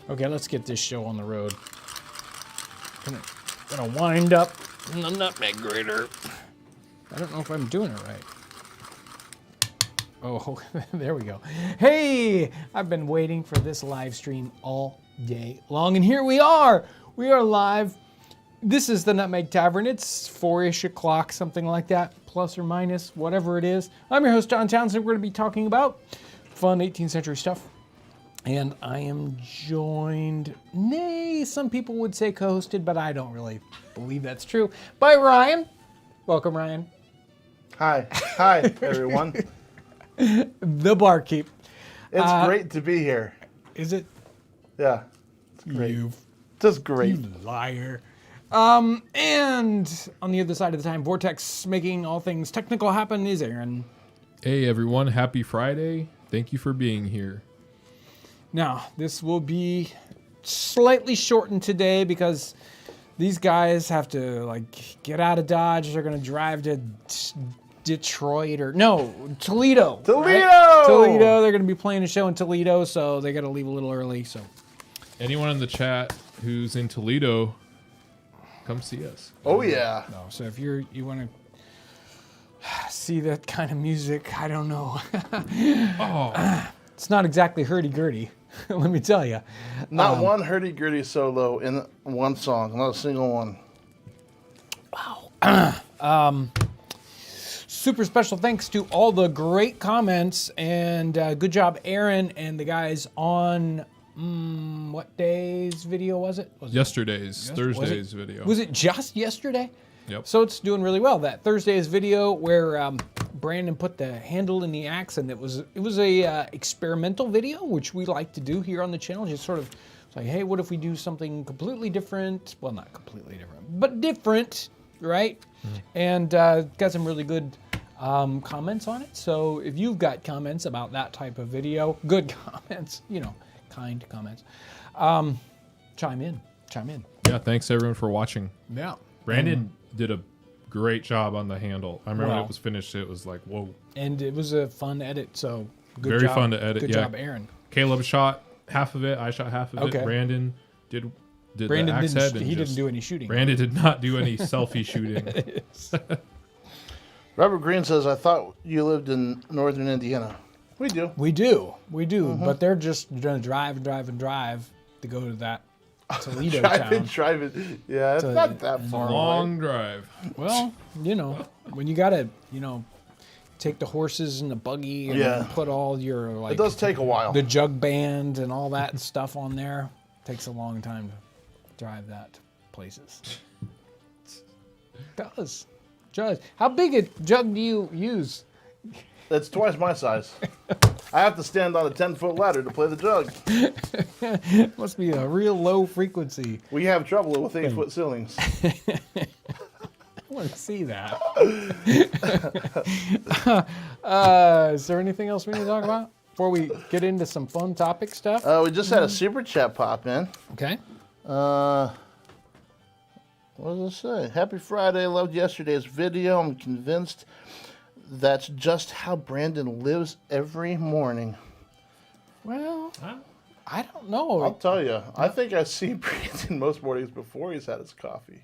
Okay, let's get this show on the road. Gonna wind up in the nutmeg grater. I don't know if I'm doing it right. Oh, there we go. Hey, I've been waiting for this live stream all day long, and here we are. We are live. This is the Nutmeg Tavern. It's 4-ish o'clock, something like that, plus or minus, whatever it is. I'm your host, John Townsend. We're going to be talking about fun 18th century stuff. And I am joined, some people would say co-hosted, but I don't really believe that's true, by Ryan. Welcome, Ryan. Hi, everyone. The barkeep. It's great to be here. Is it? Yeah, it's great. You Just great. liar. And on the other side of the time vortex, making all things technical happen, is Aaron. Hey everyone, happy Friday. Thank you for being here. Now, this will be slightly shortened today because these guys have to get out of Dodge. They're going to drive to Detroit Toledo. Toledo! Right? Toledo. They're going to be playing a show in Toledo, so they got to leave a little early. So, Anyone in the chat who's in Toledo, come see us. Oh yeah. no, so if you want to see that kind of music, I don't know. Oh, It's not exactly hurdy-gurdy, let me tell you. Not one hurdy-gurdy solo in one song. Not a single one. Wow. Super special thanks to all the great comments and good job, Aaron and the guys on what day's video was it? Thursday's video. Was it just yesterday? Yep. So it's doing really well. That Thursday's video where Brandon put the handle in the axe, and it was a experimental video, which we like to do here on the channel. Just sort of like, hey, what if we do something completely different? Well, not completely different, but different, right? And got some really good comments on it. So if you've got comments about that type of video, good comments, kind comments, chime in. Yeah, thanks everyone for watching. Yeah. Brandon did a great job on the handle. I remember when Well. it was finished, it was like, whoa. And it was a fun edit, so good Very job. fun to edit, Good yeah. job, Aaron. Caleb shot half of it. I shot half of Okay. it. Brandon did Brandon the axe head. didn't. And He just- didn't do any shooting. Brandon did not do any selfie shooting. Robert Green says, I thought you lived in northern Indiana. We do. We do, but they're just gonna drive to go to that Toledo town. Drive it. Yeah, it's So- not that far away. Long drive. Well, when you gotta, take the horses and the buggy and Yeah. put all your It does take a while. the jug band and all that stuff on there. Takes a long time to drive that to places. It does. How big a jug do you use? That's twice my size. I have to stand on a 10-foot ladder to play the jug. Must be a real low frequency. We have trouble with 8-foot ceilings. I want to see that. Is there anything else we need to talk about before we get into some fun topic stuff? We just had a super chat pop in. Okay. What does it say? Happy Friday. Loved yesterday's video. I'm convinced that's just how Brandon lives every morning. Well, Huh? I don't know. I'll tell you. I think I see Brandon most mornings before he's had his coffee.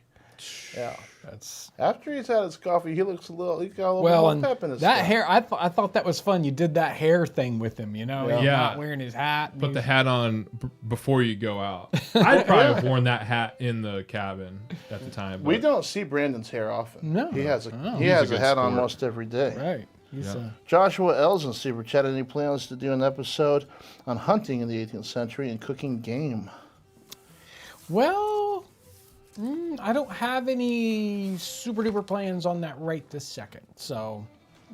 Yeah. That's After he's had his coffee, he looks he's got a little well, more and pep in his that step. hair. I thought that was fun. You did that hair thing with him. He's Yeah. not wearing his hat. Put the hat on before you go out. I'd probably have worn that hat in the cabin at the time. We but- don't see Brandon's hair often. No. He has Oh. he He's has a a good hat on sport. almost every day. Right. He's, Yeah. Joshua L's in Super Chat. Any plans to do an episode on hunting in the 18th century and cooking game? Well, I don't have any super duper plans on that right this second. So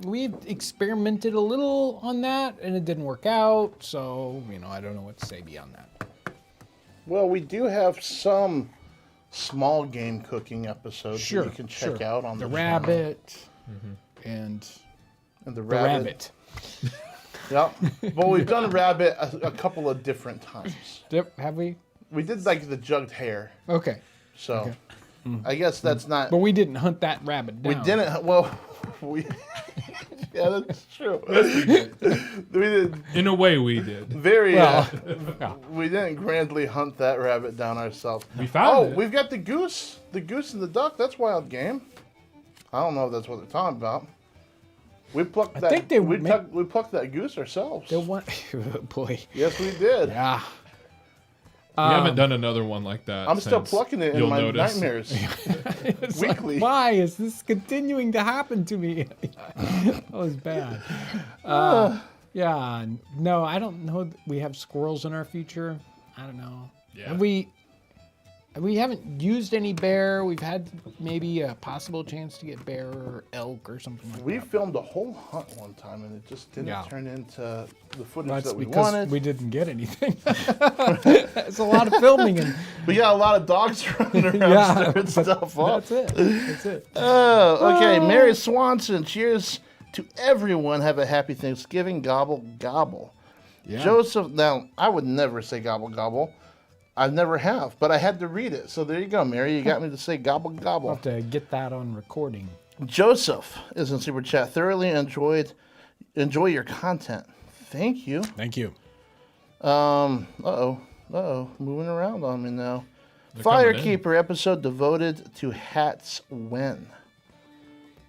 we've experimented a little on that and it didn't work out. So, I don't know what to say beyond that. Well, we do have some small game cooking episodes Sure. that you can check sure. out on the channel. rabbit and And the the rabbit. rabbit. Yep. Well, we've done rabbit a couple of different times. Have we? We did like the jugged hair. Okay. So I guess that's not. But we didn't hunt that rabbit down. We didn't. Well, we Yeah, that's true. We did In a way, we did. very. Well, we didn't grandly hunt that rabbit down ourselves. We found it. We've got the goose and the duck. That's wild game. I don't know if that's what they're talking about. We plucked that. think they we ma- plucked that goose ourselves. the one, boy, Yes, we did. yeah. We haven't done another one like that. I'm still since. plucking it in You'll my notice. nightmares. It's like, Weekly. why is this continuing to happen to me? That was bad. Yeah, no, I don't know. We have squirrels in our future. I don't know. Yeah. Have we haven't used any bear. We've had maybe a possible chance to get bear or elk or something like We that. filmed a whole hunt one time, and it just didn't Yeah. turn into the footage That's that we because wanted. we didn't get anything. It's a lot of filming and We got a lot of dogs running around Yeah, stirring stuff up. that's it. That's it. Okay, Mary Swanson, cheers to everyone. Have a happy Thanksgiving. Gobble, gobble. Yeah. Joseph, now, I would never say gobble, gobble. I never have, but I had to read it. So there you go, Mary. You got me to say gobble, I'll gobble. have to get that on recording. Joseph is in Super Chat. Thoroughly enjoy your content. Thank you. Thank you. Moving around on me now. They're coming in. Firekeeper episode devoted to hats when?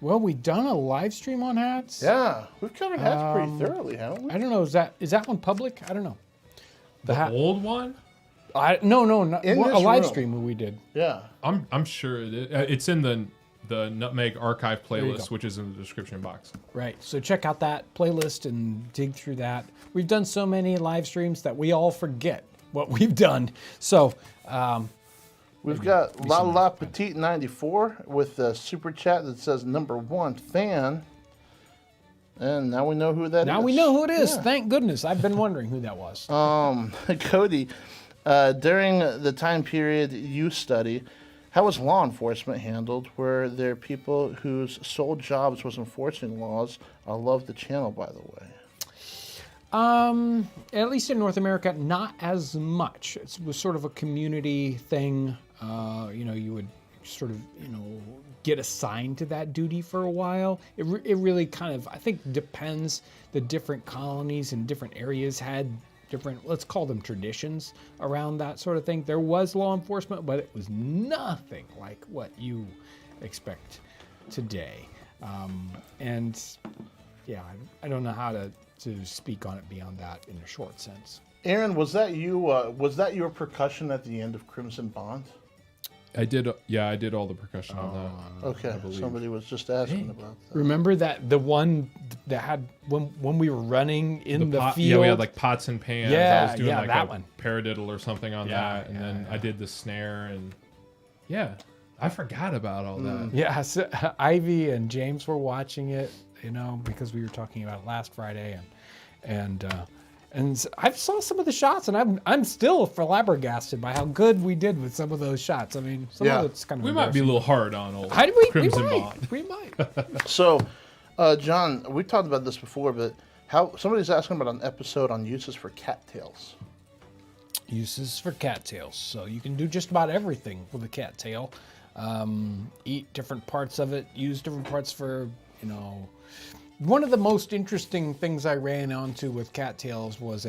Well, we done a live stream on hats. Yeah, we've covered hats pretty thoroughly, haven't we? I don't know. Is that one public? I don't know. The The hat. old one? No, not In a this live room. stream we did. Yeah. I'm sure it is. It's in the Nutmeg archive you playlist, go. which is in the description box. Right. So check out that playlist and dig through that. We've done so many live streams that we all forget what we've done. So We've got La La Petite 94 with a super chat that says #1 fan. And now we know who that is. now we know who it is. Yeah. Thank goodness. I've been wondering who that was. Cody, during the time period you study, how was law enforcement handled? Were there people whose sole jobs was enforcing laws? I love the channel, by the way. At least in North America, not as much. It was sort of a community thing. You would sort of, get assigned to that duty for a while. It really kind of, I think, depends. The different colonies and different areas had different, let's call them traditions around that sort of thing. There was law enforcement, but it was nothing like what you expect today. And yeah, I don't know how to speak on it beyond that in a short sense. Aaron, was that you? Was that your percussion at the end of Crimson Bond? I did. Yeah, I did all the percussion on that. Okay, somebody was just asking about that. Remember the one that had when we were running in the field? Yeah, we had like pots and pans. I Yeah, was doing yeah, like that a one. paradiddle or something on Yeah, that, and yeah, then yeah. I did the snare, and yeah, I forgot about all that. Yeah, so Ivy and James were watching it, because we were talking about it last Friday, and I saw some of the shots, and I'm still flabbergasted by how good we did with some of those shots. I mean, some Yeah. of it's kind of We might be a little hard on old How do we? Crimson we might. Bond. We might. So, John, we talked about this before, but somebody's asking about an episode on uses for cattails. Uses for cattails. So you can do just about everything with a cattail. Eat different parts of it. Use different parts for, One of the most interesting things I ran onto with cattails was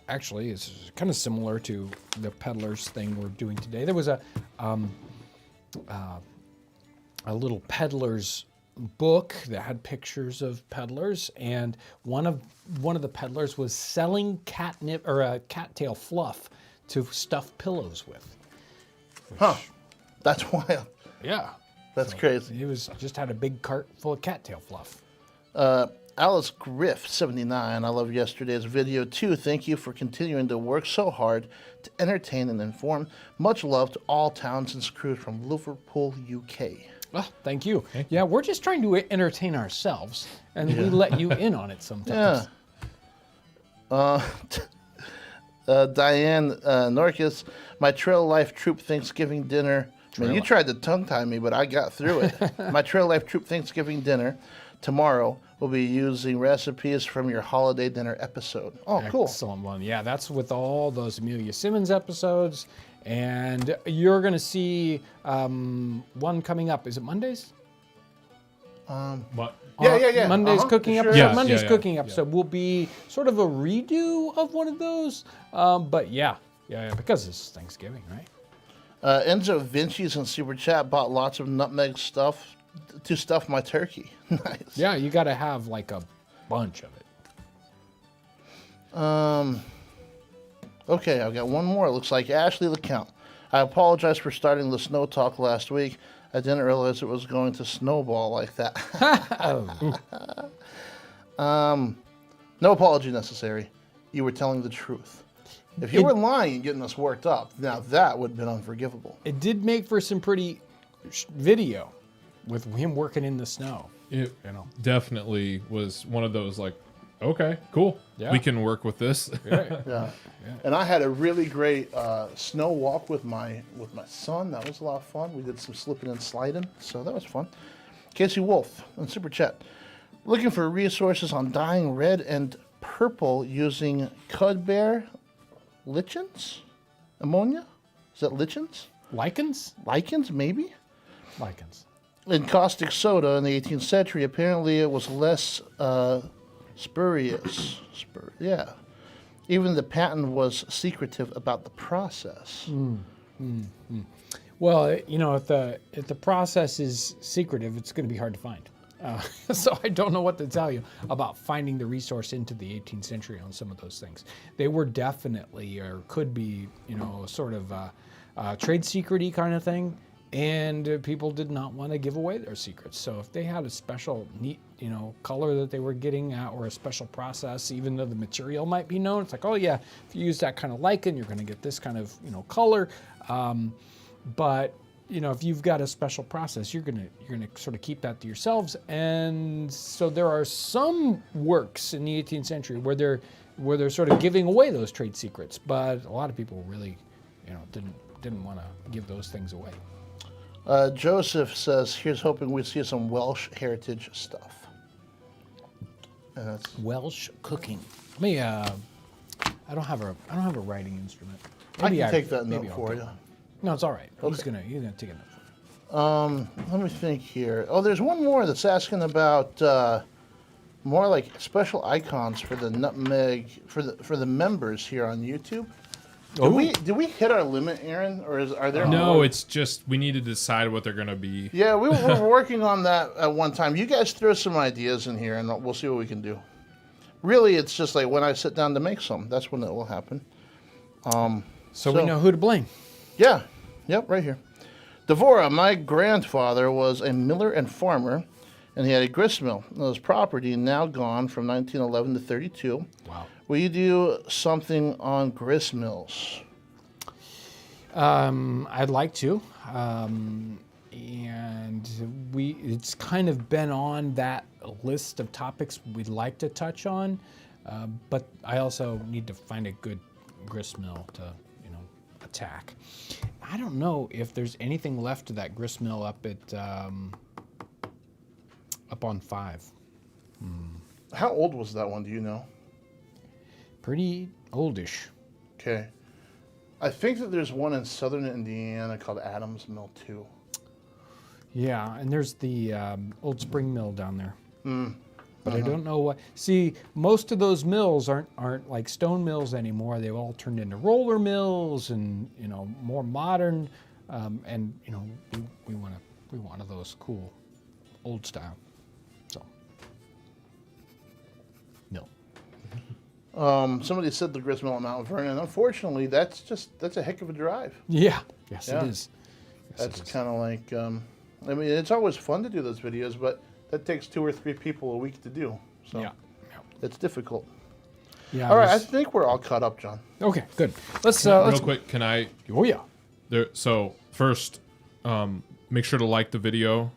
actually, it's kind of similar to the Peddlers thing we're doing today. There was a little Peddlers book that had pictures of peddlers, and one of the peddlers was selling catnip or cattail fluff to stuff pillows with. Huh. That's wild. Yeah. That's crazy. He just had a big cart full of cattail fluff. Alice Griff, 79. I love yesterday's video too. Thank you for continuing to work so hard to entertain and inform. Much love to all Townsends crews from Liverpool, UK. Well, thank you. Yeah, we're just trying to entertain ourselves, and we let you in on it sometimes. Yeah. Diane Norcus, my Trail Life Troop Thanksgiving dinner. Man, you tried to tongue tie me, but I got through it. My Trail Life Troop Thanksgiving dinner tomorrow will be using recipes from your holiday dinner episode. Oh, cool. Excellent one. Yeah, that's with all those Amelia Simmons episodes. And you're going to see one coming up. Is it Mondays? What? Yeah. Monday's cooking Sure. episode. Yeah, Monday's yeah, cooking yeah. episode will be sort of a redo of one of those. But yeah, because it's Thanksgiving, right? Enzo Vinci's in Super Chat bought lots of nutmeg stuff to stuff my turkey. Nice. Yeah, you got to have like a bunch of it. Okay, I've got one more. It looks like Ashley LeCount. I apologize for starting the snow talk last week. I didn't realize it was going to snowball like that. No apology necessary. You were telling the truth. If you were lying and getting us worked up, now that would have been unforgivable. It did make for some pretty video with him working in the snow. It You know. definitely was one of those like, okay, cool. Yeah. We can work with this. Yeah. And I had a really great snow walk with my son. That was a lot of fun. We did some slipping and sliding, so that was fun. Casey Wolf on Super Chat. Looking for resources on dyeing red and purple using Cudbear lichens? Ammonia? Is that lichens? Lichens? Lichens, maybe? Lichens. In caustic soda in the 18th century, apparently it was less spurious. Yeah. Even the patent was secretive about the process. Well, you know, if the process is secretive, it's going to be hard to find. So I don't know what to tell you about finding the resource into the 18th century on some of those things. They were definitely, or could be, you know, sort of trade secret-y kind of thing, and people did not want to give away their secrets. So if they had a special, neat, you know, color that they were getting at, or a special process, even though the material might be known, it's like, oh yeah, if you use that kind of lichen, you're going to get this kind of, you know, color. But you know, if you've got a special process, you're gonna sort of keep that to yourselves. And so there are some works in the 18th century where they're sort of giving away those trade secrets, but a lot of people really, you know, didn't want to give those things away. Joseph says, "Here's hoping we see some Welsh heritage stuff." Welsh cooking. Let me. I don't have a writing instrument. I can take that note for you. No, it's all right. Okay. He's gonna take a note for you. Let me think here. Oh, there's one more that's asking about more like special icons for the nutmeg for the members here on YouTube. Did we hit our limit, Aaron, or are there? No, more? it's just we need to decide what they're gonna be. Yeah, we were working on that at one time. You guys throw some ideas in here, and we'll see what we can do. Really, it's just like when I sit down to make some. That's when it will happen. So we know who to blame. Yeah. Yep, right here. Devora, my grandfather was a miller and farmer, and he had a grist mill. His property now gone from 1911 to 32. Wow. Will you do something on grist mills? I'd like to. And it's kind of been on that list of topics we'd like to touch on, but I also need to find a good grist mill to, you know, attack. I don't know if there's anything left of that grist mill up at up on 5. How old was that one? Do you know? Pretty oldish. Okay. I think that there's one in southern Indiana called Adams Mill 2. Yeah, and there's the old spring mill down there. But I don't know what. See, most of those mills aren't like stone mills anymore. They've all turned into roller mills, and you know, more modern. And you know, we want one of those cool, old style. So, mill. Somebody said the grist mill at Mount Vernon. Unfortunately, that's a heck of a drive. Yeah. Yes, Yeah. it is. Yes, That's kind of like. I mean, it's always fun to do those videos, but that takes 2 or 3 people a week to do. So Yeah. it's difficult. Yeah. All right, I think we're all caught up, John. Okay. Good. Let's. Real quick, can I? Oh yeah. So first, make sure to like the video.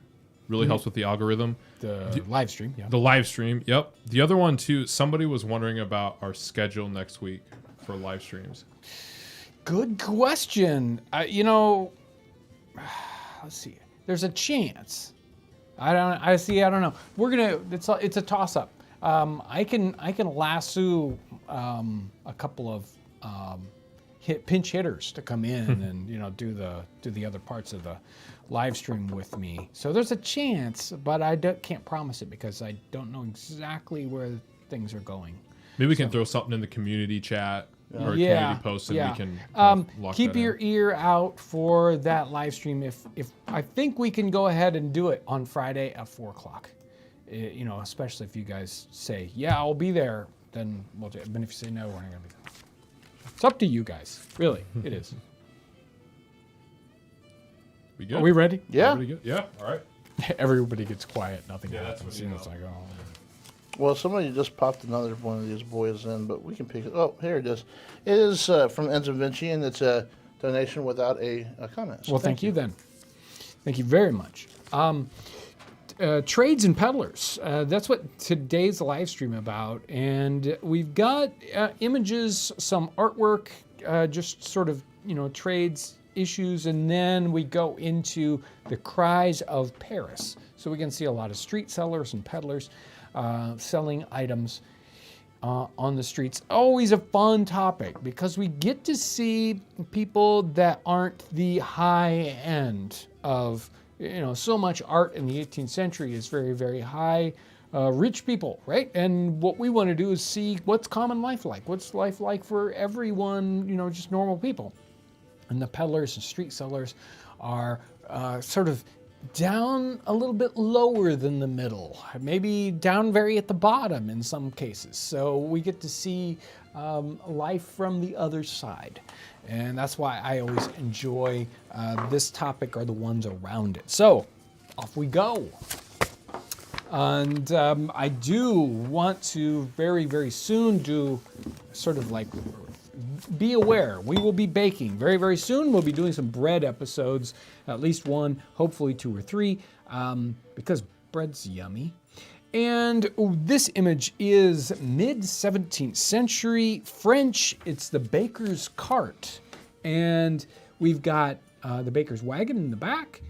Really helps with the algorithm. The live stream. Yeah. The live stream. Yep. The other one too. Somebody was wondering about our schedule next week for live streams. Good question. You know, let's see. There's a chance. I don't know. We're gonna. It's a toss up. I can lasso a couple of pinch hitters to come in and do the other parts of the live stream with me. So there's a chance, but I can't promise it because I don't know exactly where things are going. Maybe we can throw something in the community chat or a Yeah, community post, and yeah. we can lock Keep that your in. ear out for that live stream. If I think we can go ahead and do it on Friday at 4 o'clock. Especially if you guys say, yeah, I'll be there, then we'll do it. But if you say no, we're not going to be there. It's up to you guys. Really, it is. We good? Are we ready? Yeah. Everybody good? Yeah. All right. Everybody gets quiet. Nothing Yeah, that's happens. what you It's know. like, oh. Well, somebody just popped another one of these boys in, but we can pick it. Oh, here it is. It is from Enzo Vinci, and it's a donation without a comment. So Well, thank you then. Thank you very much. Trades and peddlers. That's what today's live stream about. And we've got images, some artwork, just sort of, trades issues. And then we go into the cries of Paris. So we can see a lot of street sellers and peddlers selling items on the streets. Always a fun topic because we get to see people that aren't the high end of, so much art in the 18th century is very, very high, rich people, right? And what we want to do is see what's common life like. What's life like for everyone, just normal people. And the peddlers and street sellers are sort of down a little bit lower than the middle, maybe down very at the bottom in some cases. So we get to see life from the other side. And that's why I always enjoy this topic or the ones around it. So off we go. And I do want to very, very soon do sort of like, be aware, we will be baking very, very soon. We'll be doing some bread episodes, at least one, hopefully 2 or 3, because bread's yummy. And this image is mid-17th century French. It's the baker's cart. And we've got the baker's wagon in the back.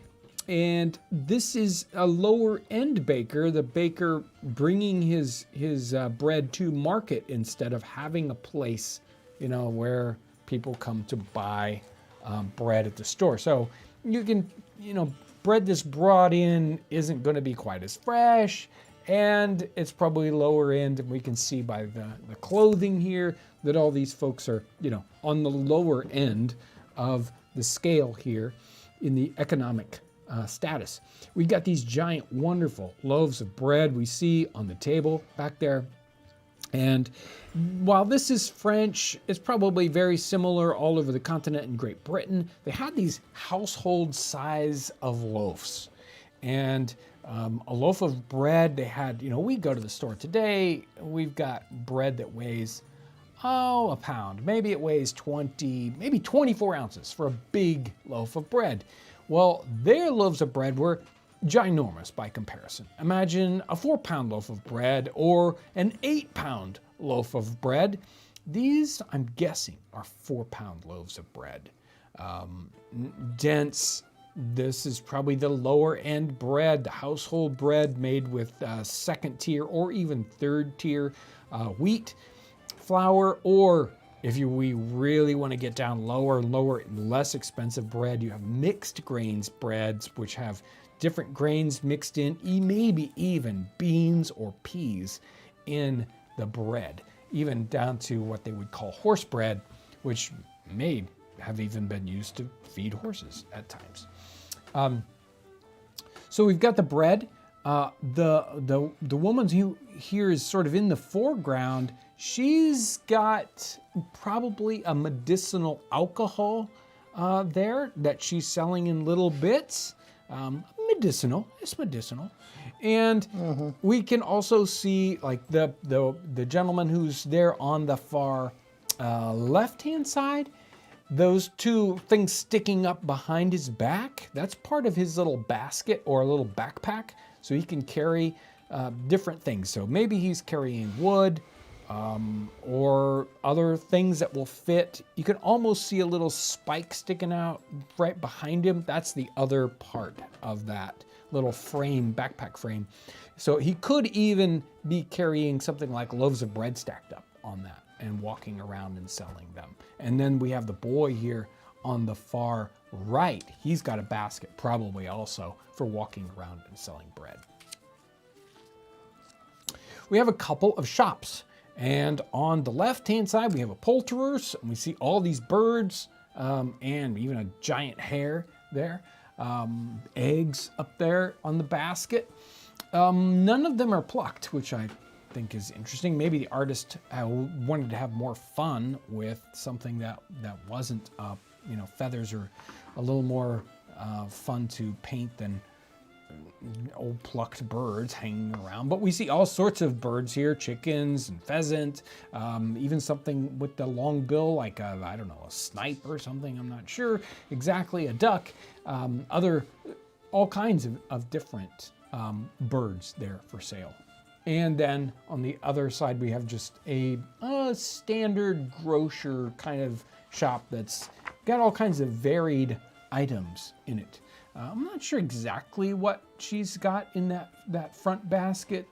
And this is a lower end baker, the baker bringing his bread to market instead of having a place, where people come to buy bread at the store. So you can, bread that's brought in isn't going to be quite as fresh, and it's probably lower end. And we can see by the clothing here that all these folks are, on the lower end of the scale here in the economic status. We've got these giant, wonderful loaves of bread we see on the table back there. And while this is French, it's probably very similar all over the continent in Great Britain. They had these household size of loaves. And a loaf of bread, they had, we go to the store today, we've got bread that weighs, a pound. Maybe it weighs 24 ounces for a big loaf of bread. Well, their loaves of bread were ginormous by comparison. Imagine a 4-pound loaf of bread or an 8-pound loaf of bread. These, I'm guessing, are 4-pound loaves of bread. Dense. This is probably the lower end bread, the household bread made with second tier or even third tier wheat flour, or if we really want to get down lower, less expensive bread, you have mixed grains breads, which have different grains mixed in, maybe even beans or peas in the bread, even down to what they would call horse bread, which may have even been used to feed horses at times. So we've got the bread. The woman who here is sort of in the foreground. She's got probably a medicinal alcohol there that she's selling in little bits. It's medicinal. And we can also see like the gentleman who's there on the far left-hand side. Those two things sticking up behind his back, that's part of his little basket or a little backpack, so he can carry different things. So maybe he's carrying wood or other things that will fit. You can almost see a little spike sticking out right behind him. That's the other part of that little frame, backpack frame. So he could even be carrying something like loaves of bread stacked up on that. and walking around and selling them. And then we have the boy here on the far right. He's got a basket, probably also for walking around and selling bread. We have a couple of shops, and on the left-hand side we have a poulterer's, and we see all these birds and even a giant hare there. Eggs up there on the basket. None of them are plucked, which I think is interesting. Maybe the artist wanted to have more fun with something that wasn't, feathers are a little more fun to paint than old plucked birds hanging around. But we see all sorts of birds here, chickens and pheasant, even something with the long bill, like a snipe or something, I'm not sure exactly, a duck, all kinds of different birds there for sale. And then on the other side, we have just a standard grocer kind of shop that's got all kinds of varied items in it. I'm not sure exactly what she's got in that front basket.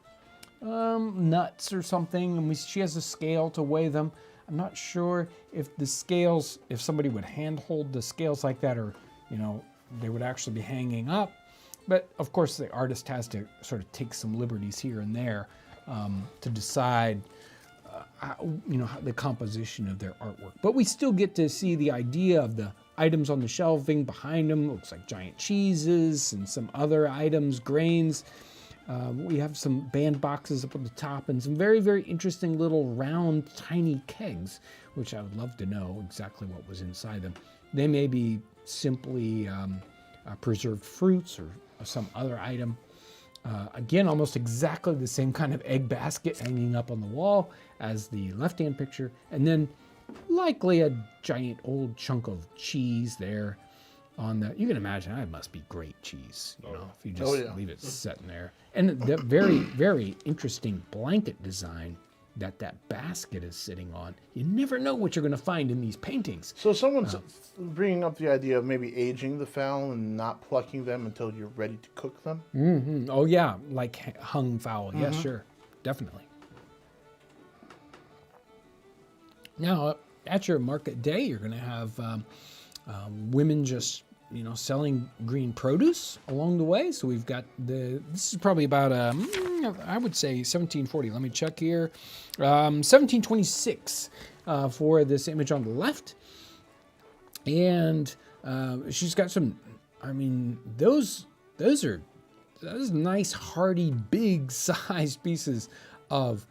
Nuts or something, and she has a scale to weigh them. I'm not sure if the scales, if somebody would hand hold the scales like that, or they would actually be hanging up. But of course, the artist has to sort of take some liberties here and there to decide, the composition of their artwork. But we still get to see the idea of the items on the shelving behind them. Looks like giant cheeses and some other items, grains. We have some band boxes up on the top and some very, very interesting little round, tiny kegs, which I would love to know exactly what was inside them. They may be simply preserved fruits or some other item. Again, almost exactly the same kind of egg basket hanging up on the wall as the left-hand picture. And then likely a giant old chunk of cheese there on the, you can imagine, it must be great cheese, if you just leave it sitting there. And the very, very interesting blanket design that basket is sitting on. You never know what you're going to find in these paintings. So someone's bringing up the idea of maybe aging the fowl and not plucking them until you're ready to cook them. Mm-hmm. Oh yeah, like hung fowl. Yes, sure, definitely. Now, at your market day, you're going to have women just selling green produce along the way. So we've got this is probably about, I would say 1740. Let me check here. 1726 for this image on the left. And she's got some, those nice, hearty, big sized pieces of,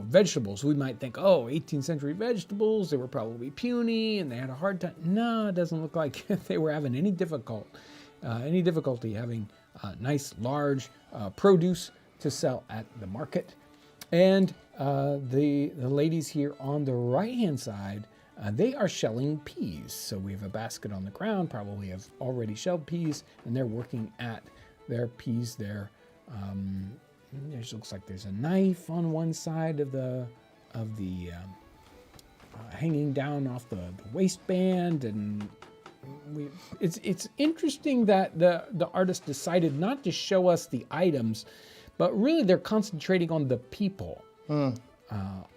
vegetables. We might think, 18th century vegetables, they were probably puny and they had a hard time. No, it doesn't look like they were having any difficulty having nice, large produce to sell at the market. And the ladies here on the right-hand side, they are shelling peas. So we have a basket on the ground, probably have already shelled peas, and they're working at their peas there. It looks like there's a knife on one side of the hanging down off the waistband, and it's interesting that the artist decided not to show us the items, but really they're concentrating on the people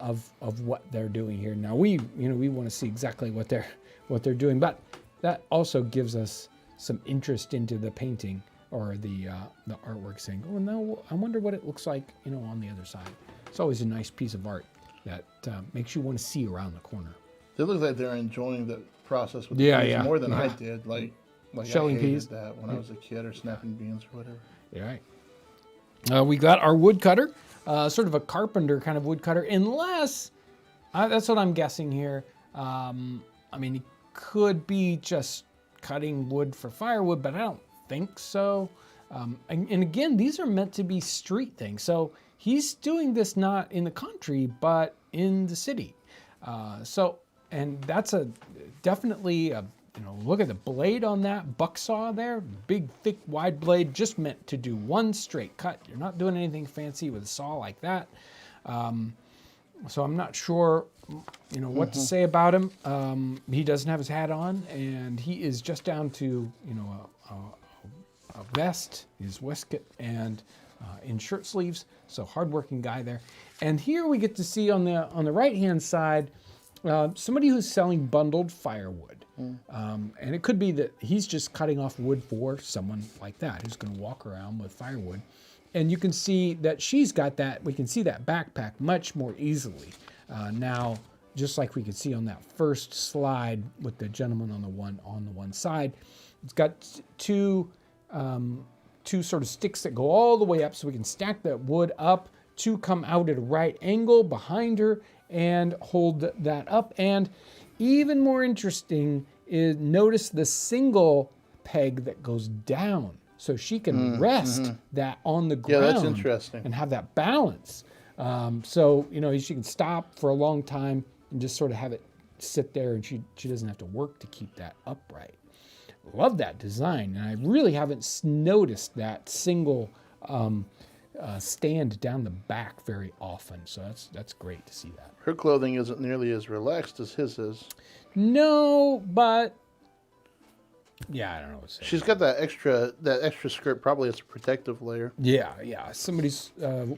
of what they're doing here. Now we want to see exactly what they're doing, but that also gives us some interest into the painting or the artwork, saying, oh no, I wonder what it looks like, on the other side. It's always a nice piece of art that makes you want to see around the corner. They look like they're enjoying the process with the peas more than I did. Like shelling I hated peas that when I was a kid, or snapping beans or whatever. Yeah, right. We got our woodcutter, sort of a carpenter kind of woodcutter, unless that's what I'm guessing here. He could be just cutting wood for firewood, but I don't think so. And again, these are meant to be street things. So he's doing this not in the country, but in the city. And that's definitely look at the blade on that buck saw there. Big, thick, wide blade, just meant to do one straight cut. You're not doing anything fancy with a saw like that. So I'm not sure, what to say about him. He doesn't have his hat on, and he is just down to, a vest, his waistcoat, and in shirt sleeves. So hardworking guy there. And here we get to see on the right-hand side, somebody who's selling bundled firewood. And it could be that he's just cutting off wood for someone like that who's going to walk around with firewood. And you can see that she's got that, we can see that backpack much more easily. Now, just like we could see on that first slide with the gentleman on the one side, it's got two sort of sticks that go all the way up so we can stack that wood up. Two come out at a right angle behind her and hold that up. And even more interesting is notice the single peg that goes down. So she can rest that on the ground. Yeah, that's interesting. And have that balance. So, she can stop for a long time and just sort of have it sit there, and she doesn't have to work to keep that upright. Love that design. And I really haven't noticed that single stand down the back very often. So that's great to see that. Her clothing isn't nearly as relaxed as his is. No, but yeah, I don't know what to say. She's got that extra skirt, probably as a protective layer. Yeah. Somebody's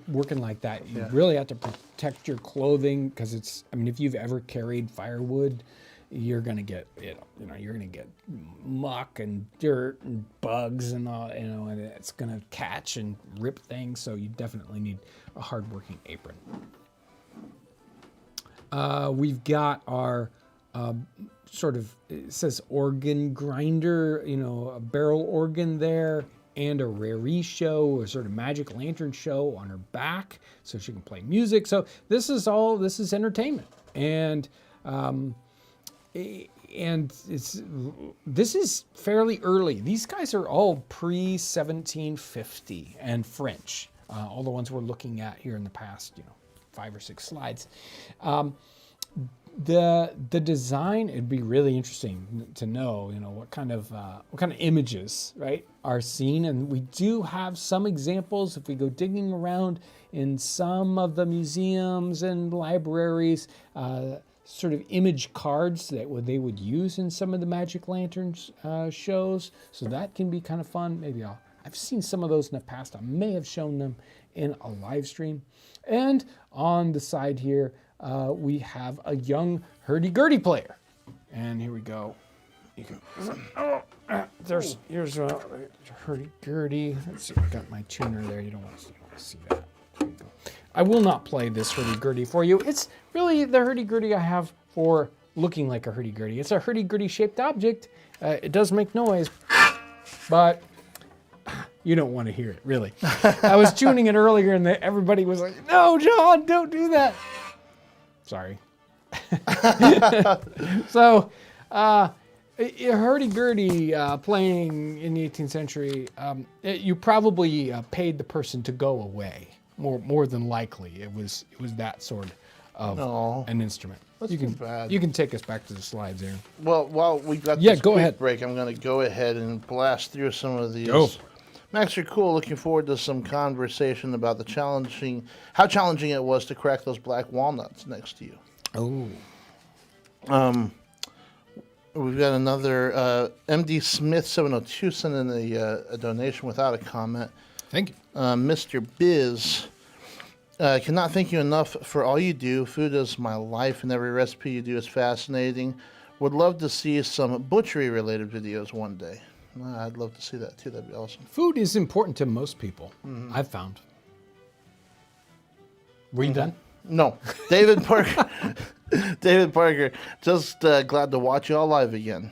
working like that. You really have to protect your clothing because if you've ever carried firewood, you're gonna get you're gonna get muck and dirt and bugs and all, and it's gonna catch and rip things. So you definitely need a hard-working apron. We've got our it says organ grinder, a barrel organ there, and a raree show, a sort of magic lantern show on her back, so she can play music. So this is entertainment, and this is fairly early. These guys are all pre-1750 and French. All the ones we're looking at here in the past, 5 or 6 slides. The design, it'd be really interesting to know, what kind of images, right, are seen. And we do have some examples if we go digging around in some of the museums and libraries, sort of image cards that they would use in some of the Magic Lanterns shows. So that can be kind of fun. Maybe I've seen some of those in the past. I may have shown them in a live stream. And on the side here, we have a young hurdy-gurdy player. And here we go. You can, here's a hurdy-gurdy. Let's see, I've got my tuner there. You don't want to see that. There you go. I will not play this hurdy-gurdy for you. It's really the hurdy-gurdy I have for looking like a hurdy-gurdy. It's a hurdy-gurdy shaped object. It does make noise, but you don't want to hear it, really. I was tuning it earlier and everybody was like, no, John, don't do that. Sorry. So, hurdy-gurdy playing in the 18th century, you probably paid the person to go away. More than likely, it was that sort of an instrument. That's too bad. You can take us back to the slides there. Well, while we got this go quick ahead. break, I'm going to go ahead and blast through some of these. Go. Max, you're cool. Looking forward to some conversation about how challenging it was to crack those black walnuts next to you. Oh. We've got another MD Smith 702 sent in a donation without a comment. Thank you. Mr. Biz, cannot thank you enough for all you do. Food is my life, and every recipe you do is fascinating. Would love to see some butchery-related videos one day. I'd love to see that too. That'd be awesome. Food is important to most people, I've found. Were you done? No. David Parker. David Parker, just glad to watch you all live again.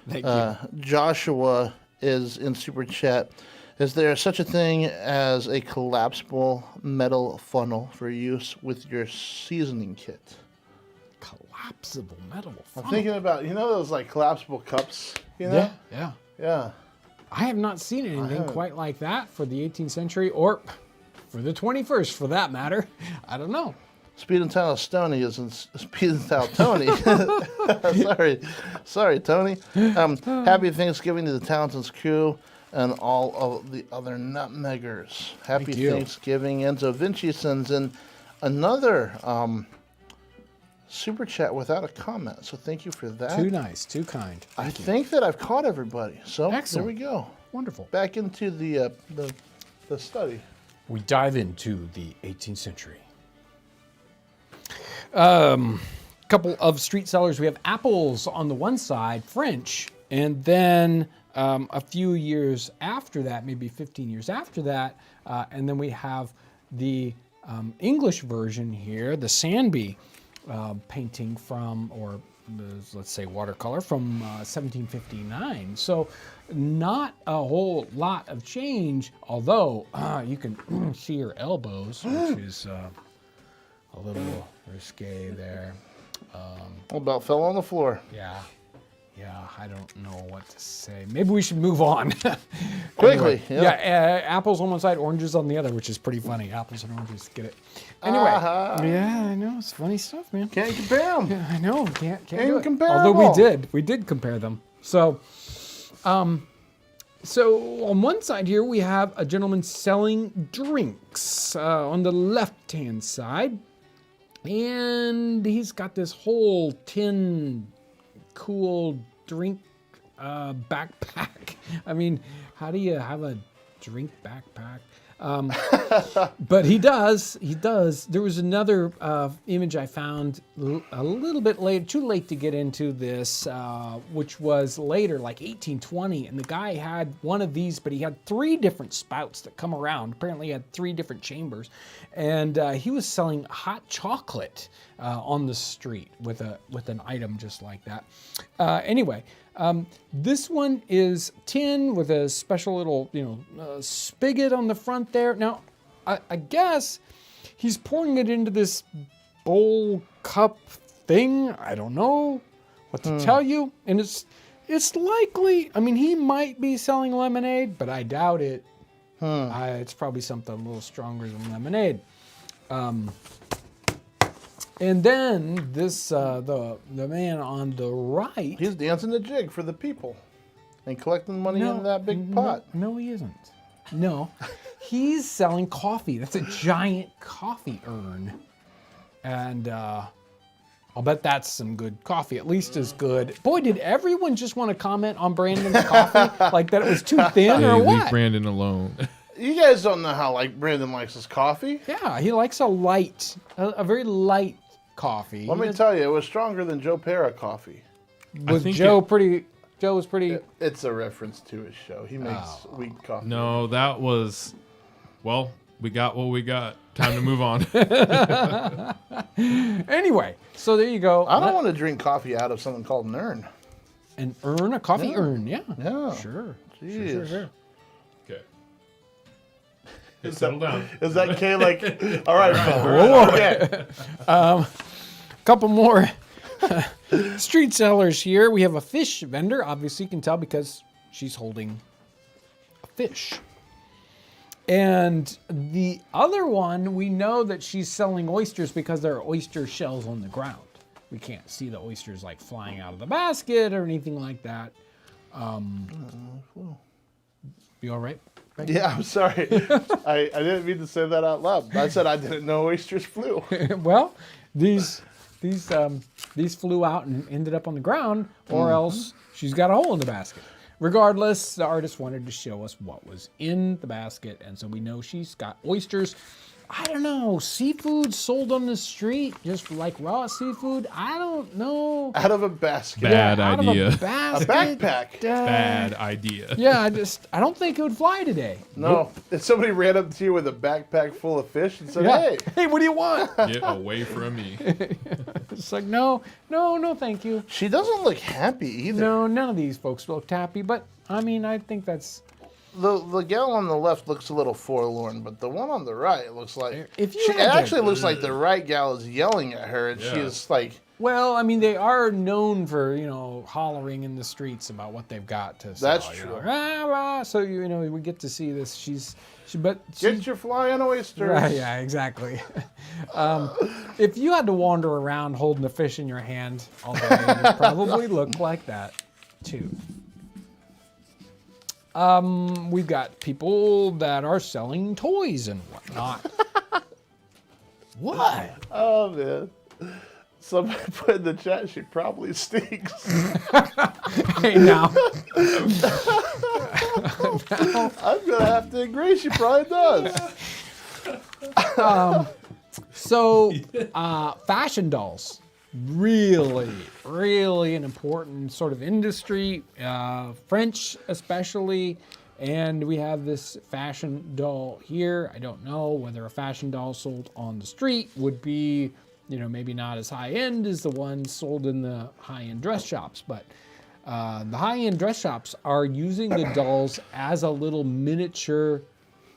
Thank you. Joshua is in Super Chat. Is there such a thing as a collapsible metal funnel for use with your seasoning kit? Collapsible metal funnel? I'm thinking about, those like collapsible cups, Yeah. I have not seen anything quite like that for the 18th century or for the 21st, for that matter. I don't know. Speed and Style Stoney isn't Speed and Style Tony. Sorry, Tony. Happy Thanksgiving to the Townsends crew and all of the other nutmeggers. Happy Thanksgiving. Enzo Vinci sends in another super chat without a comment, so thank you for that. Too nice, too kind. I think that I've caught everybody, so Excellent. There we go. Wonderful. Back into the study. we dive into the 18th century. Couple of street sellers. We have apples on the one side, French, and then a few years after that, maybe 15 years after that, and then we have the English version here, the Sandby painting from, or let's say watercolor from 1759. So not a whole lot of change, although you can see her elbows, which is a little risque there. About fell on the floor. Yeah, I don't know what to say. Maybe we should move on. Quickly, Anyway, apples on one side, oranges on the other, which is pretty funny. Apples and oranges, get it. Anyway, yeah, I know, it's funny stuff, man. Can't compare them. Yeah, I know, can't do it. Incomparable. Although we did compare them. So on one side here, we have a gentleman selling drinks on the left-hand side. And he's got this whole tin cool drink backpack. I mean, how do you have a drink backpack? But he does. There was another image I found a little bit late, too late to get into this, which was later, like 1820. And the guy had one of these, but he had 3 different spouts that come around. Apparently he had 3 different chambers. And he was selling hot chocolate on the street with an item just like that. Anyway, this one is tin with a special little, spigot on the front there. Now, I guess he's pouring it into this bowl cup thing. I don't know what to tell you. And it's likely, I mean, he might be selling lemonade, but I doubt it. It's probably something a little stronger than lemonade. And then this, the man on the right. He's dancing the jig for the people and collecting money in that big pot. No, he isn't. No, he's selling coffee. That's a giant coffee urn. And I'll bet that's some good coffee, at least as good. Boy, did everyone just want to comment on Brandon's coffee? Like that it was too thin or what? Leave Brandon alone. You guys don't know how Brandon likes his coffee. Yeah, he likes a very light coffee. Let me tell you, it was stronger than Joe Pera coffee. Was Joe was pretty... It's a reference to his show. He makes weak coffee. No, that was, well, we got what we got. Time to move on. Anyway, so there you go. I don't want to drink coffee out of something called an urn. An urn? A coffee urn, yeah. Yeah. Sure. Jeez. Sure. Okay. Hey, settle down. Is that Kay like, all right, Whoa. okay. Couple more street sellers here. We have a fish vendor. Obviously, you can tell because she's holding a fish. And the other one, we know that she's selling oysters because there are oyster shells on the ground. We can't see the oysters like flying out of the basket or anything like that. You all right? Yeah, I'm sorry. I didn't mean to say that out loud. I said I didn't know oysters flew. Well, these flew out and ended up on the ground, or else she's got a hole in the basket. Regardless, the artist wanted to show us what was in the basket, and so we know she's got oysters. I don't know, seafood sold on the street, just like raw seafood. I don't know. Out of a basket. Bad Out idea. of a basket. A backpack. Bad idea. Yeah, I don't think it would fly today. No. If somebody ran up to you with a backpack full of fish and said, Yeah. Hey, what do you want? Get away from me. It's like, no, thank you. She doesn't look happy either. No, none of these folks look happy, but I mean, I think that's... The gal on the left looks a little forlorn, but the one on the right looks like... If you it had to- actually looks like the right gal is yelling at her, and she is like... Well, I mean, they are known for, hollering in the streets about what they've got to sell. That's true. Rah, rah. So, we get to see this. Get your flying oysters. Right, yeah, exactly. If you had to wander around holding a fish in your hand all day, it would probably look like that, too. We've got people that are selling toys and whatnot. What? Oh, man. Somebody put in the chat, she probably stinks. Hey, now. I'm going to have to agree, she probably does. So, fashion dolls, really, really an important sort of industry, French especially. And we have this fashion doll here. I don't know whether a fashion doll sold on the street would be, maybe not as high end as the ones sold in the high-end dress shops, but the high-end dress shops are using the dolls as a little miniature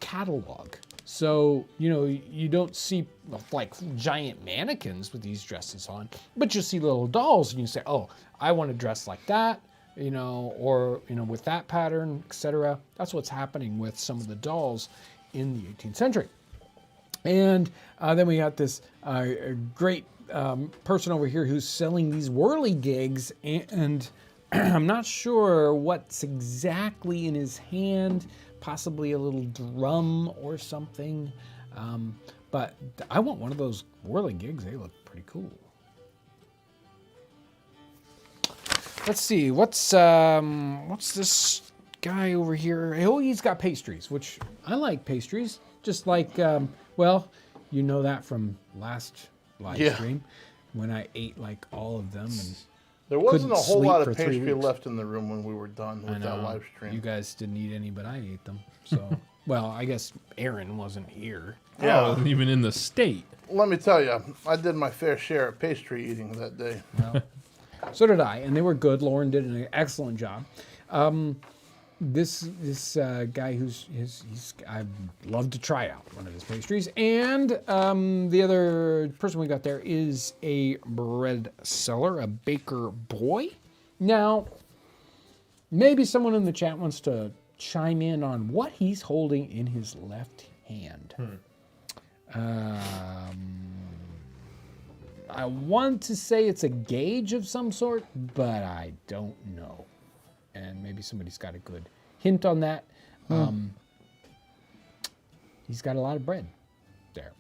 catalog. So, you don't see like giant mannequins with these dresses on, but you see little dolls and you say, oh, I want to dress like that, or, with that pattern, etc. That's what's happening with some of the dolls in the 18th century. And then we got this great person over here who's selling these whirligigs, and I'm not sure what's exactly in his hand. Possibly a little drum or something. But I want one of those whirligigs. They look pretty cool. Let's see. What's this guy over here? Oh, he's got pastries, which I like pastries. Just like, you know that from last live stream when I ate like all of them and there wasn't a whole lot of for 3 pastry weeks. left in the room when we were done with that live stream. You guys didn't eat any, but I ate them. So, well, I guess Aaron wasn't here. Yeah, I wasn't even in the state. Let me tell you, I did my fair share of pastry eating that day. Well, so did I, and they were good. Lauren did an excellent job. This guy I'd love to try out one of his pastries. And the other person we got there is a bread seller, a baker boy. Now, maybe someone in the chat wants to chime in on what he's holding in his left hand. I want to say it's a gauge of some sort, but I don't know. And maybe somebody's got a good hint on that. He's got a lot of bread there.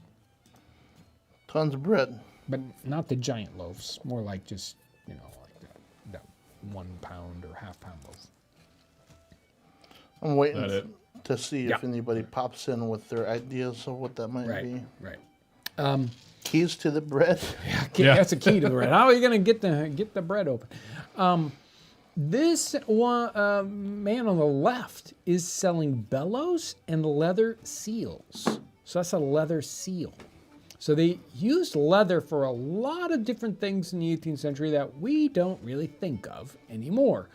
Tons of bread. But not the giant loaves, more like just, like that 1 pound or half-pound loaf. I'm waiting to see if anybody pops in with their ideas of what that might be. Right. Keys to the bread. Yeah, that's a key to the bread. How are you going to get the bread open? This one man on the left is selling bellows and leather seals. So that's a leather seal. So they used leather for a lot of different things in the 18th century that we don't really think of anymore.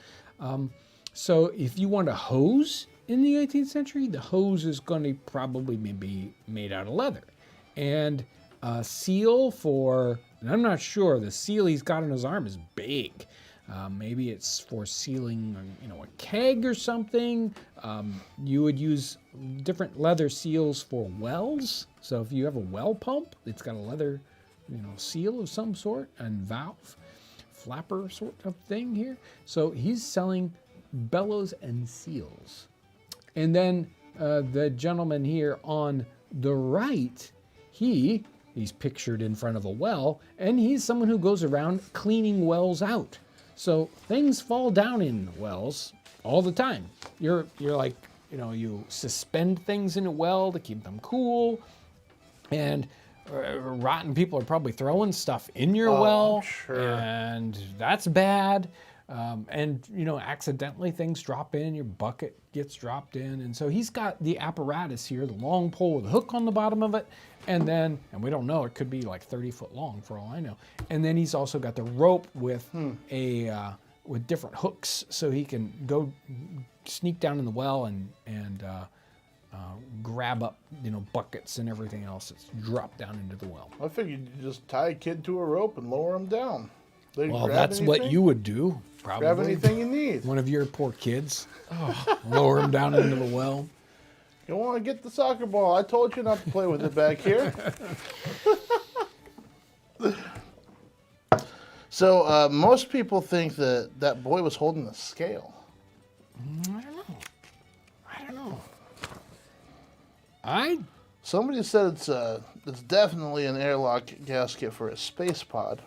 So if you want a hose in the 18th century, the hose is going to probably be made out of leather. And a seal and I'm not sure, the seal he's got on his arm is big. Maybe it's for sealing, a keg or something. You would use different leather seals for wells. So if you have a well pump, it's got a leather, seal of some sort and valve, flapper sort of thing here. So he's selling bellows and seals. And then the gentleman here on the right, he's pictured in front of a well, and he's someone who goes around cleaning wells out. So things fall down in wells all the time. You're like, you suspend things in a well to keep them cool, and rotten people are probably throwing stuff in your well, sure. And that's bad. And accidentally things drop in, your bucket gets dropped in, and so he's got the apparatus here, the long pole with a hook on the bottom of it, and we don't know, it could be like 30 foot long for all I know. And then he's also got the rope with with different hooks, so he can go sneak down in the well and grab up buckets and everything else that's dropped down into the well. I figured you just tie a kid to a rope and lower him down. Well, that's what you would do, probably. Grab anything you need. One of your poor kids. Lower him down into the well. You want to get the soccer ball. I told you not to play with it back here. So most people think that boy was holding a scale. I don't know. Somebody said it's definitely an airlock gasket for a space pod.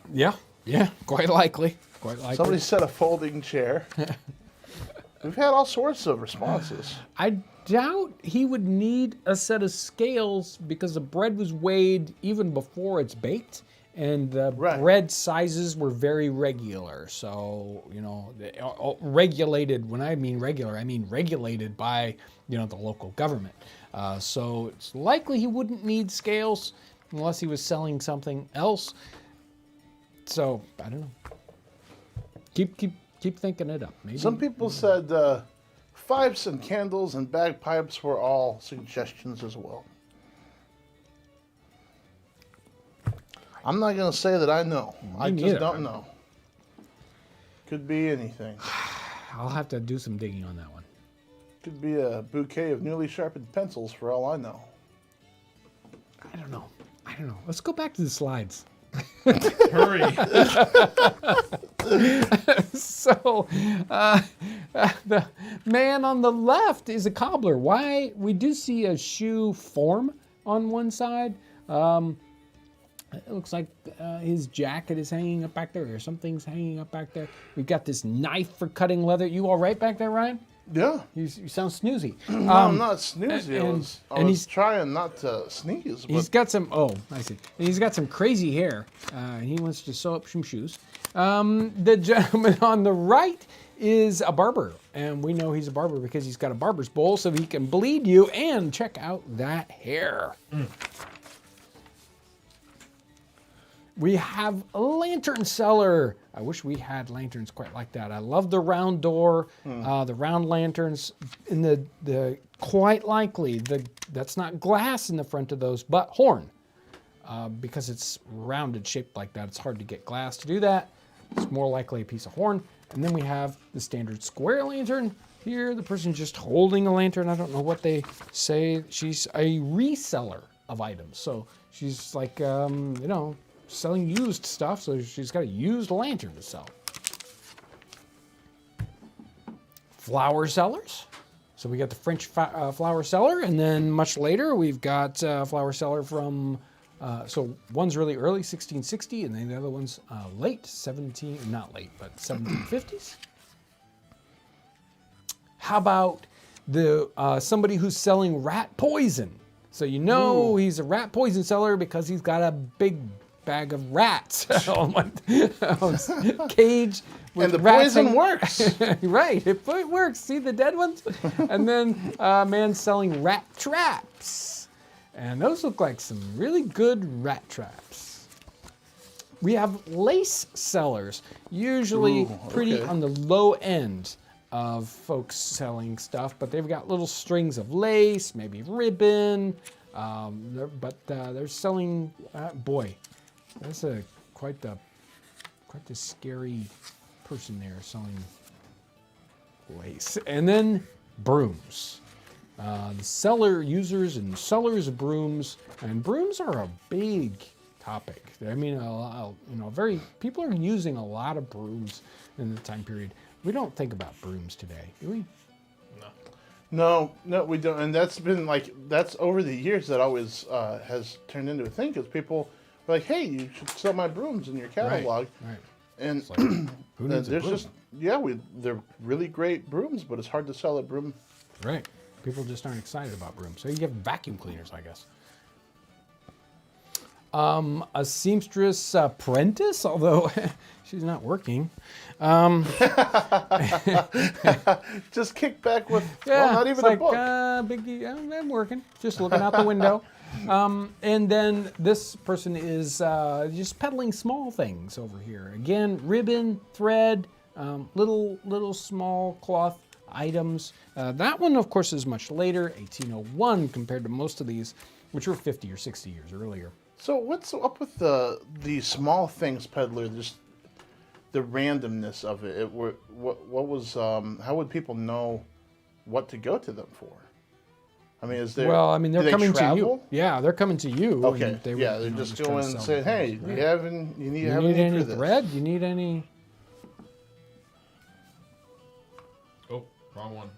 Yeah, quite likely. Somebody said a folding chair. We've had all sorts of responses. I doubt he would need a set of scales because the bread was weighed even before it's baked, and the bread sizes were very regular. So, regulated. When I mean regular, I mean regulated by, the local government. So it's likely he wouldn't need scales unless he was selling something else. So I don't know. Keep thinking it up. Maybe. Some people said fifes and candles and bagpipes were all suggestions as well. I'm not going to say that I know. I just don't know. Could be anything. I'll have to do some digging on that one. Could be a bouquet of newly sharpened pencils for all I know. I don't know. Let's go back to the slides. Hurry. So, the man on the left is a cobbler. Why? We do see a shoe form on one side. It looks like his jacket is hanging up back there, or something's hanging up back there. We've got this knife for cutting leather. You all right back there, Ryan? Yeah. You sound snoozy. No, I'm not snoozy. I was trying not to sneeze. He's got some, I see. And he's got some crazy hair, and he wants to sew up some shoes. The gentleman on the right is a barber, and we know he's a barber because he's got a barber's bowl so he can bleed you, and check out that hair. We have a lantern seller. I wish we had lanterns quite like that. I love the round door, the round lanterns, and the quite likely that's not glass in the front of those, but horn, because it's rounded shaped like that. It's hard to get glass to do that. It's more likely a piece of horn. And then we have the standard square lantern. Here, the person just holding a lantern. I don't know what they say. She's a reseller of items, so she's like selling used stuff, so she's got a used lantern to sell. Flower sellers. So we got the French flower seller, and then much later we've got flower seller from, so one's really early, 1660, and then the other one's late, 1750s. How about the somebody who's selling rat poison? So he's a rat poison seller because he's got a big bag of rats. Cage with and the rats poison works. Right, it works. See the dead ones? And then a man selling rat traps. And those look like some really good rat traps. We have lace sellers, usually pretty on the low end of folks selling stuff, but they've got little strings of lace, maybe ribbon, they're selling, boy, that's quite the scary person there selling lace. And then brooms. The cellar users and sellers of brooms, and brooms are a big topic. I mean, people are using a lot of brooms in the time period. We don't think about brooms today, do we? No, we don't. And that's been that's over the years that always has turned into a thing, because people are like, hey, you should sell my brooms in your catalog. Right. And like, who needs a broom? They're really great brooms, but it's hard to sell a broom. Right. People just aren't excited about brooms. So you get vacuum cleaners, I guess. A seamstress apprentice, although she's not working. Just kick back with, not even a book. I'm working, just looking out the window. And then this person is just peddling small things over here. Again, ribbon, thread, little small cloth items. That one, of course, is much later, 1801, compared to most of these, which were 50 or 60 years earlier. So what's up with the small things peddler? Just the randomness of it. What was? How would people know what to go to them for? I mean, is there? Well, I mean, they're coming to you. Yeah, they're coming to you. Okay. They're just going and saying, "Hey, right. you need any thread? You need any?" Oh, wrong one.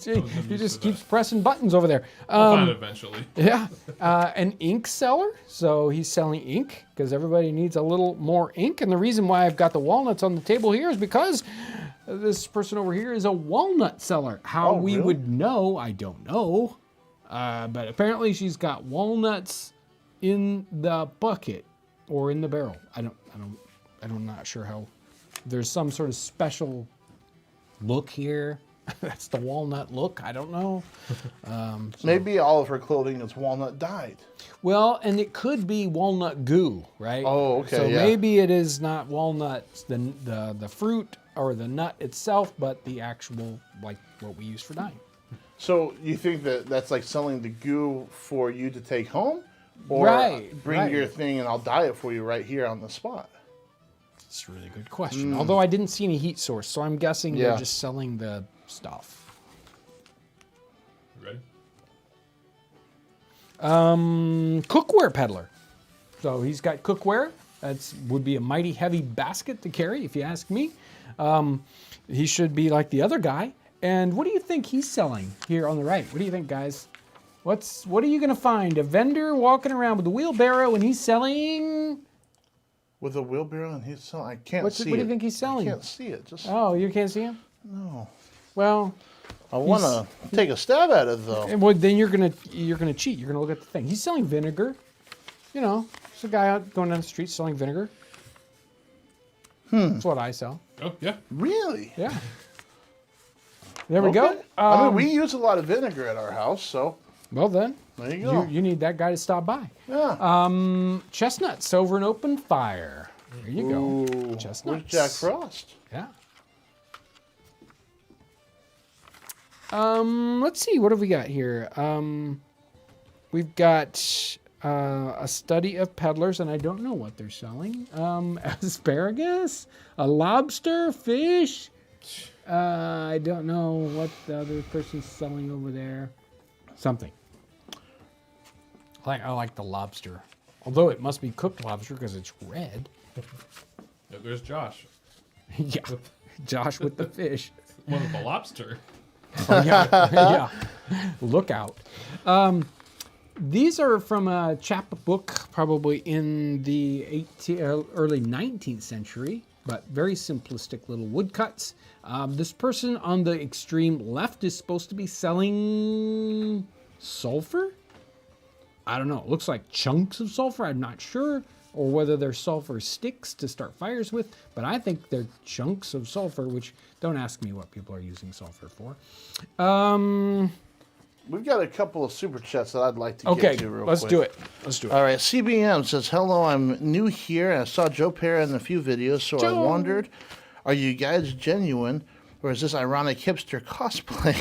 He just keeps pressing buttons over there. I'll find it eventually. Yeah. An ink seller. So he's selling ink because everybody needs a little more ink. And the reason why I've got the walnuts on the table here is because This person over here is a walnut seller. How Oh, we really? would know, I don't know. But apparently she's got walnuts in the bucket or in the barrel. I'm not sure how. There's some sort of special look here. That's the walnut look. I don't know. Maybe all of her clothing is walnut dyed. Well, and it could be walnut goo, right? Oh, okay, So yeah. maybe it is not walnuts, the fruit or the nut itself, but the actual, like what we use for dyeing. So you think that that's like selling the goo for you to take home? Or Right, bring right. your thing and I'll dye it for you right here on the spot? It's a really good question. Although I didn't see any heat source, so I'm guessing Yeah. they're just selling the stuff. Ready? Cookware Peddler. So he's got cookware. That would be a mighty heavy basket to carry, if you ask me. He should be like the other guy. And what do you think he's selling here on the right? What do you think, guys? What are you gonna find? A vendor walking around with a wheelbarrow and he's selling. With a wheelbarrow and he's selling. I can't see it. What do you think he's selling? I can't see it. Just Oh, you can't see him? no. Well, I want to take a stab at it though. well, then you're gonna cheat. You're gonna look at the thing. He's selling vinegar. You know, it's a guy out going down the street selling vinegar. That's what I sell. Oh, yeah. Really? Yeah. There we go. Okay. I mean, we use a lot of vinegar at our house, so Well then, there you go. you need that guy to stop by. Yeah. Chestnuts over an open fire. There you go. Ooh, Chestnuts. where's Jack Frost? Yeah. Let's see. What have we got here? We've got a study of peddlers, and I don't know what they're selling. Asparagus, a lobster, fish. I don't know what the other person's selling over there. Something. I like the lobster. Although it must be cooked lobster because it's red. Yeah, there's Josh. Yeah. Josh with the fish. One with the lobster. Oh, yeah. Yeah. Look out. These are from a chapbook probably in the early 19th century, but very simplistic little woodcuts. This person on the extreme left is supposed to be selling sulfur? I don't know. It looks like chunks of sulfur. I'm not sure. Or whether they're sulfur sticks to start fires with. But I think they're chunks of sulfur, which don't ask me what people are using sulfur for. We've got a couple of super chats that I'd like to Okay, get to real let's quick. do it. Let's do it. All right, CBM says, hello, I'm new here, and I saw Joe Pera in a few videos, so I Joe. wondered, are you guys genuine, or is this ironic hipster cosplay?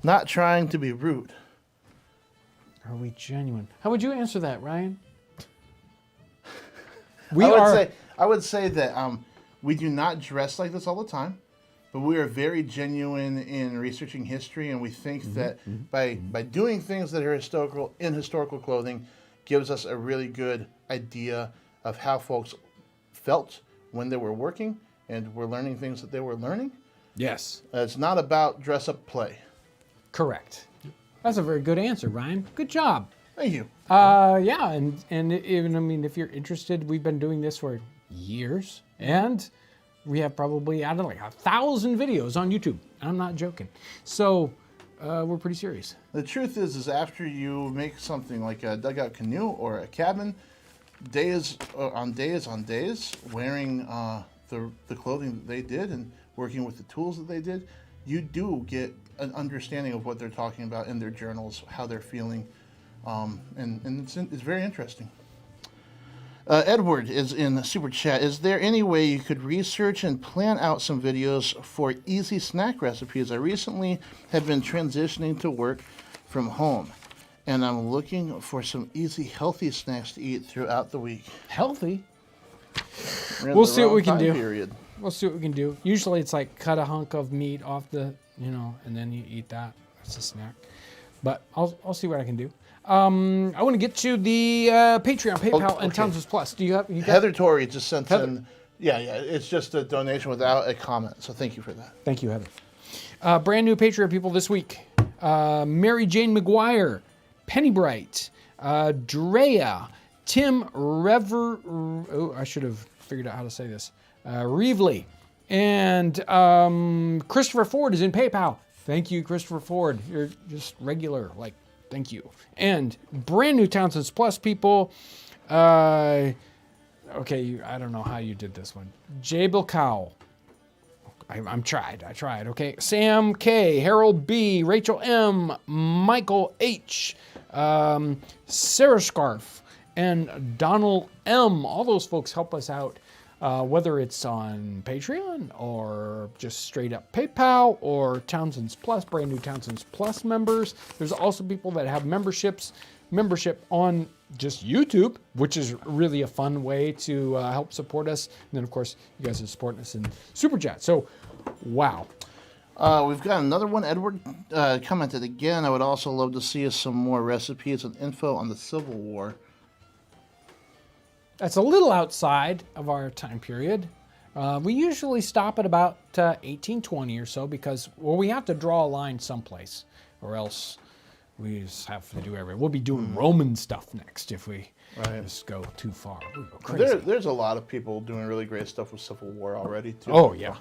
Not trying to be rude. Are we genuine? How would you answer that, Ryan? I would say that we do not dress like this all the time, but we are very genuine in researching history, and we think that by doing things that are historical clothing gives us a really good idea of how folks felt when they were working, and we're learning things that they were learning. Yes. It's not about dress up play. Correct. That's a very good answer, Ryan. Good job. Thank you. Yeah, and even, I mean, if you're interested, we've been doing this for years, and we have probably, I don't know, like 1,000 videos on YouTube. I'm not joking. So we're pretty serious. The truth is after you make something like a dugout canoe or a cabin, days on days wearing the clothing that they did and working with the tools that they did, you do get an understanding of what they're talking about in their journals, how they're feeling, and it's very interesting. Edward is in the super chat. Is there any way you could research and plan out some videos for easy snack recipes? I recently have been transitioning to work from home, and I'm looking for some easy, healthy snacks to eat throughout the week. Healthy. We're in We'll the see what wrong we can time do. period. We'll see what we can do. Usually it's like cut a hunk of meat off the, and then you eat that. That's a snack. But I'll see what I can do. I want to get to the Patreon, PayPal, and okay. Townsends Plus. Do you got Heather Torrey just sent Heather. in. Yeah, it's just a donation without a comment. So thank you for that. Thank you, Heather. Brand new Patreon people this week. Mary Jane McGuire, Penny Bright, Drea, Tim I should have figured out how to say this. Reevely, And Christopher Ford is in PayPal. Thank you, Christopher Ford. You're just regular. Like, thank you. And brand new Townsends Plus people. Okay, I don't know how you did this one. Jabel Cowell. I tried. Okay. Sam K, Harold B, Rachel M, Michael H, Sarah Scarf, and Donald M. All those folks help us out, whether it's on Patreon or just straight up PayPal or Townsends Plus, brand new Townsends Plus members. There's also people that have membership on just YouTube, which is really a fun way to help support us. And then, of course, you guys are supporting us in Super Chat. So, wow. We've got another one. Edward commented again. I would also love to see some more recipes and info on the Civil War. That's a little outside of our time period. We usually stop at about 1820 or so because, well, we have to draw a line someplace or else we just have to do everything. We'll be doing Roman stuff next if we just go too far. We go crazy. There's a lot of people doing really great stuff with Civil War already, too. Oh, yeah.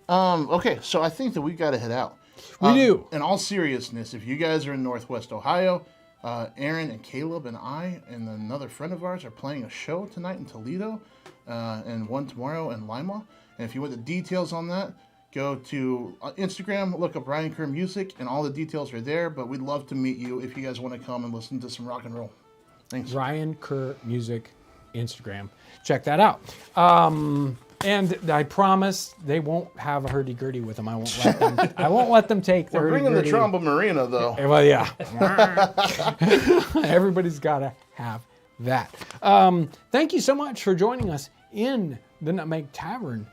Okay, so I think that we've got to head out. We do. In all seriousness, if you guys are in Northwest Ohio, Aaron and Caleb and I and another friend of ours are playing a show tonight in Toledo and one tomorrow in Lima. And if you want the details on that, go to Instagram, look up Ryan Kerr Music, and all the details are there. But we'd love to meet you if you guys want to come and listen to some rock and roll. Thanks. Ryan Kerr Music, Instagram. Check that out. And I promise they won't have a hurdy-gurdy with them. I won't let them take the hurdy-gurdy. We're bringing the Tromba Marina, though. Well, yeah. Everybody's got to have that. Thank you so much for joining us in the Nutmeg Tavern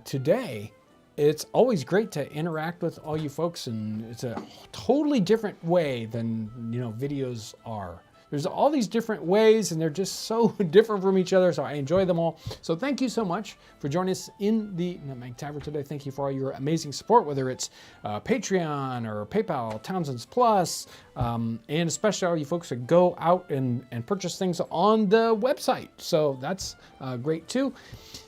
today. It's always great to interact with all you folks, and it's a totally different way than videos are. There's all these different ways, and they're just so different from each other, so I enjoy them all. So thank you so much for joining us in the Nutmeg Tavern today. Thank you for all your amazing support, whether it's Patreon or PayPal, Townsends Plus, and especially all you folks that go out and purchase things on the website. So that's great too.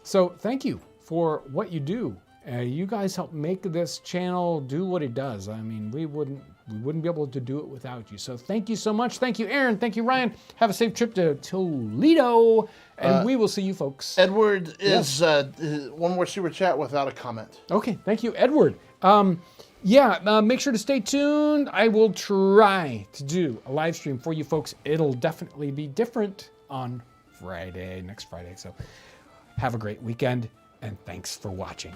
So thank you for what you do. You guys help make this channel do what it does. I mean, we wouldn't be able to do it without you. So thank you so much. Thank you, Aaron. Thank you, Ryan. Have a safe trip to Toledo, and we will see you folks. Edward is one more super chat without a comment. Okay, thank you, Edward. Make sure to stay tuned. I will try to do a live stream for you folks. It'll definitely be different on next Friday. So have a great weekend, and thanks for watching.